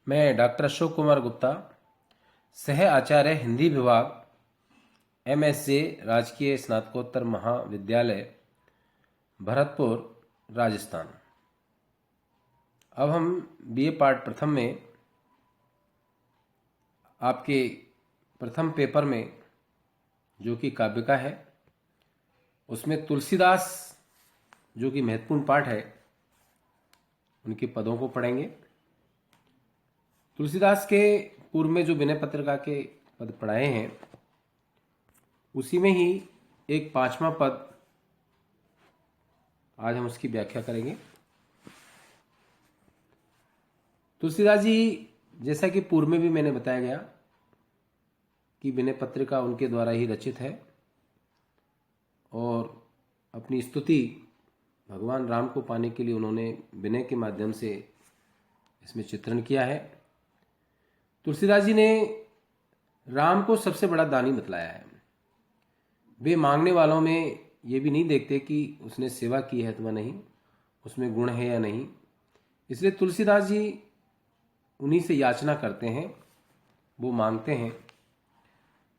मैं डॉक्टर अशोक कुमार गुप्ता, सह आचार्य हिंदी विभाग, MSc राजकीय स्नातकोत्तर महाविद्यालय, भरतपुर, राजस्थान। अब हम BA पार्ट प्रथम में आपके प्रथम पेपर में जो कि काव्यिका है, उसमें तुलसीदास जो कि महत्वपूर्ण पाठ है, उनके पदों को पढ़ेंगे। तुलसीदास के पूर्व में जो विनय पत्रिका के पद पढ़ाए हैं, उसी में ही एक 5वां पद आज हम उसकी व्याख्या करेंगे। तुलसीदास जी, जैसा कि पूर्व में भी मैंने बताया गया कि विनय पत्रिका उनके द्वारा ही रचित है और अपनी स्तुति भगवान राम को पाने के लिए उन्होंने विनय के माध्यम से इसमें चित्रण किया है। तुलसीदास जी ने राम को सबसे बड़ा दानी बतलाया है। वे मांगने वालों में ये भी नहीं देखते कि उसने सेवा की है अथवा नहीं, उसमें गुण है या नहीं। इसलिए तुलसीदास जी उन्हीं से याचना करते हैं, वो मांगते हैं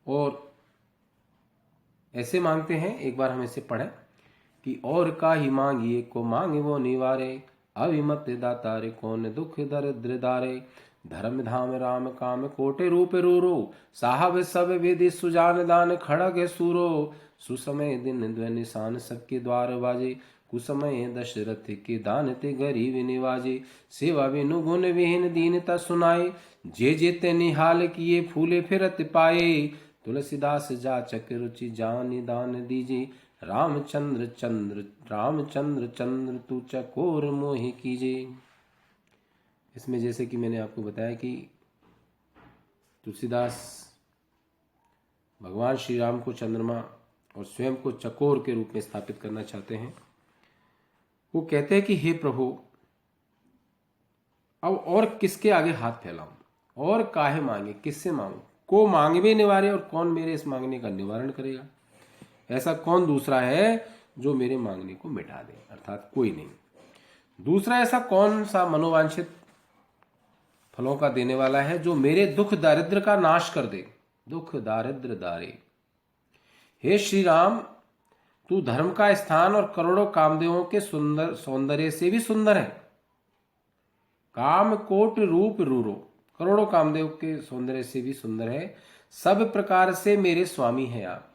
और ऐसे मांगते हैं। एक बार हम इसे पढ़ें कि और का ही मांगिए को मांगे वो निवारे, अविमत दातारे कौन दुख दरिद्र दारे, धर्म धाम राम काम कोटे रूप रूरो, साहब सब वेदी सुजान दान खड़ग सूरो, सुसमय दिन द्व निशान सबके द्वार बाजे, कुसमय दशरथ के दान ते गरीब निवाजे, सेवा बिनु गुण विहीन दीनता सुनाए, जे जेते निहाल किए फूले फिरत पाए, तुलसीदास जाचक रुचि जान दान दीजे, रामचंद्र चंद्र तू चकोर मोहि कीजे। इसमें जैसे कि मैंने आपको बताया कि तुलसीदास भगवान श्री राम को चंद्रमा और स्वयं को चकोर के रूप में स्थापित करना चाहते हैं। वो कहते हैं कि हे प्रभु, अब और किसके आगे हाथ फैलाऊं, और काहे मांगे, किससे मांगू, को मांगवे निवारे, और कौन मेरे इस मांगने का निवारण करेगा। ऐसा कौन दूसरा है जो मेरे मांगने को मिटा दे, अर्थात कोई नहीं। दूसरा ऐसा कौन सा मनोवांछित फलों का देने वाला है जो मेरे दुख दारिद्र का नाश कर दे। दुख दारिद्र दारे, हे श्री राम, तू धर्म का स्थान और करोड़ों कामदेवों के सुंदर सौंदर्य से भी सुंदर है। काम कोट रूप रूरो, करोड़ों कामदेव के सौंदर्य से भी सुंदर है। सब प्रकार से मेरे स्वामी हैं आप।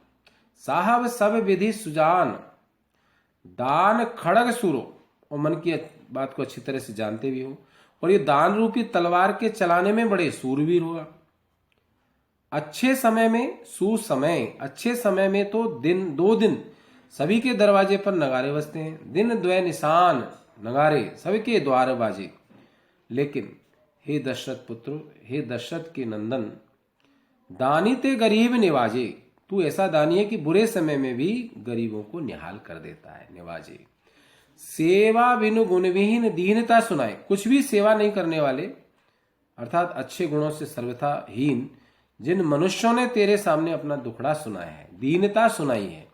साहब सब विधि सुजान दान खड़ग सूरो, और मन की बात को अच्छी तरह से जानते भी हो, और ये दान रूपी तलवार के चलाने में बड़े सूरवीर हुआ। अच्छे समय में सुसमय, अच्छे समय में तो दिन 2 दिन सभी के दरवाजे पर नगारे बजते हैं, दिन द्वय निशान नगारे सबके द्वार बाजे। लेकिन हे दशरथ पुत्र, हे दशरथ के नंदन, दानी ते गरीब निवाजे, तू ऐसा दानी है कि बुरे समय में भी गरीबों को निहाल कर देता है, निवाजे। सेवा बिनु गुण विहीन दीनता सुनाए, कुछ भी सेवा नहीं करने वाले, अर्थात अच्छे गुणों से सर्वथा हीन जिन मनुष्यों ने तेरे सामने अपना दुखड़ा सुनाया है, दीनता सुनाई है,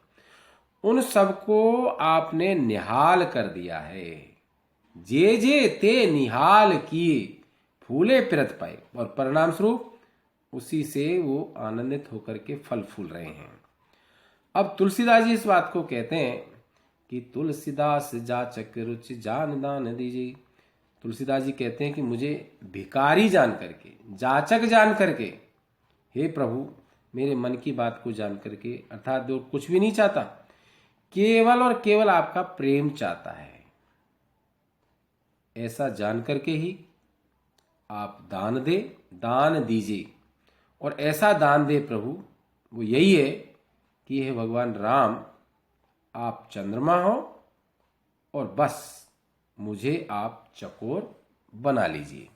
उन सबको आपने निहाल कर दिया है। जे जे ते निहाल किए फूले फिरत पाए, और परिणाम स्वरूप उसी से वो आनंदित होकर के फल फूल रहे हैं। अब तुलसीदास जी इस बात को कहते हैं कि तुलसीदास जाचक रुचि जान दान दीजिए। तुलसीदास जी कहते हैं कि मुझे भिकारी जान करके, जाचक जान करके, हे प्रभु, मेरे मन की बात को जान करके, अर्थात जो कुछ भी नहीं चाहता, केवल और केवल आपका प्रेम चाहता है, ऐसा जान करके ही आप दान दे, दान दीजिए। और ऐसा दान दे प्रभु, वो यही है कि हे भगवान राम, आप चंद्रमा हो और बस मुझे आप चकोर बना लीजिए।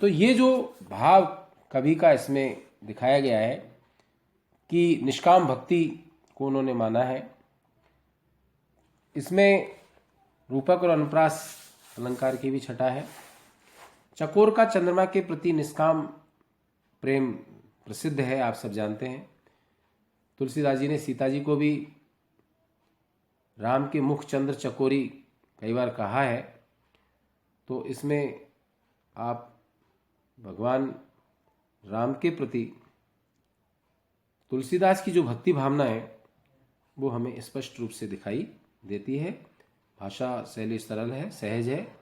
तो ये जो भाव कवि का इसमें दिखाया गया है कि निष्काम भक्ति को उन्होंने माना है। इसमें रूपक और अनुप्रास अलंकार की भी छटा है। चकोर का चंद्रमा के प्रति निष्काम प्रेम प्रसिद्ध है, आप सब जानते हैं। तुलसीदास जी ने सीता जी को भी राम के मुख चंद्र चकोरी कई बार कहा है। तो इसमें आप भगवान राम के प्रति तुलसीदास की जो भक्ति भावना है वो हमें स्पष्ट रूप से दिखाई देती है। भाषा शैली सरल है, सहज है।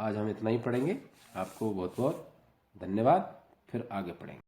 आज हम इतना ही पढ़ेंगे। आपको बहुत बहुत धन्यवाद। फिर आगे पढ़ेंगे।